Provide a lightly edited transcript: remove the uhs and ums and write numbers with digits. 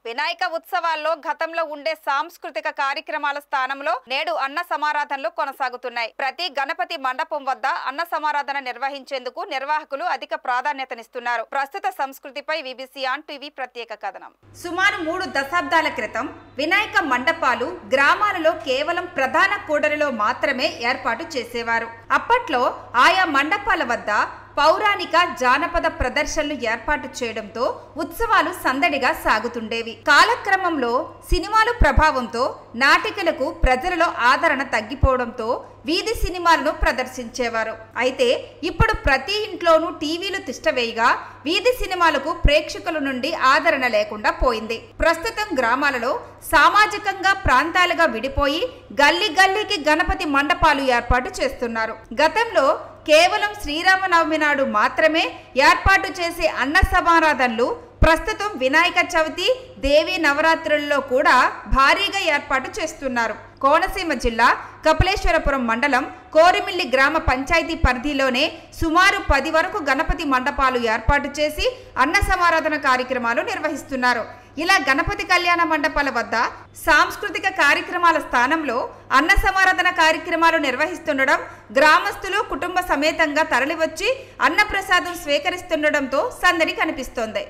వినాయక ఉత్సవాల్లో గతంలో ఉండే సాంస్కృతిక కార్యక్రమాల స్థానంలో నేడు అన్న సమారాధనలు కొనసాగుతున్నాయి. ప్రతి గణపతి మండపం వద్ద అన్న సమారాధన నిర్వహించేందుకు నిర్వాహకులు అధిక ప్రాధాన్యతనిస్తున్నారు. ప్రస్తుత సంస్కృతిపై విబిసి ఆన్ టీవీ ప్రత్యేక కథనం. సుమారు 3 దశాబ్దాల క్రితం వినాయక మండపాలు గ్రామాలలో కేవలం ప్రధాన కూడలిలో మాత్రమే ఏర్పాటు చేసేవారు. అప్పట్లో ఆయా మండపాల వద్ద పౌరాణిక జానపద ప్రదర్శనలు ఏర్పాటు చేయడంతో ఉత్సవాలు సందడిగా సాగుతుండేవి. కాలక్రమంలో సినిమాల ప్రభావంతో నాటికలకు ప్రజలలో ఆదరణ తగ్గిపోవడంతో వీధి సినిమాలను ప్రదర్శించేవారు. అయితే ఇప్పుడు ప్రతి ఇంట్లోనూ టీవీలు తిష్టవేయగా వీధి సినిమాలకు ప్రేక్షకుల నుండి ఆదరణ లేకుండా పోయింది. ప్రస్తుతం గ్రామాలలో సామాజికంగా ప్రాంతాలుగా విడిపోయి గల్లీ గల్లీకి గణపతి మండపాలు ఏర్పాటు చేస్తున్నారు. గతంలో కేవలం శ్రీరామనవమి నాడు మాత్రమే ఏర్పాటు చేసే అన్న సమారాధనలు ప్రస్తుతం వినాయక చవితి, దేవీ నవరాత్రుల్లో కూడా భారీగా ఏర్పాటు చేస్తున్నారు. కోనసీమ జిల్లా కపిలేశ్వరపురం మండలం కోరిమిల్లి గ్రామ పంచాయతీ పరిధిలోనే సుమారు 10 వరకు గణపతి మండపాలు ఏర్పాటు చేసి అన్న సమారాధన కార్యక్రమాలు నిర్వహిస్తున్నారు. ఇలా గణపతి కళ్యాణ మండపాల వద్ద సాంస్కృతిక కార్యక్రమాల స్థానంలో అన్న సమారాధన కార్యక్రమాలు నిర్వహిస్తుండడం, గ్రామస్తులు కుటుంబ సమేతంగా తరలివచ్చి అన్నప్రసాదం స్వీకరిస్తుండడంతో సందడి కనిపిస్తోంది.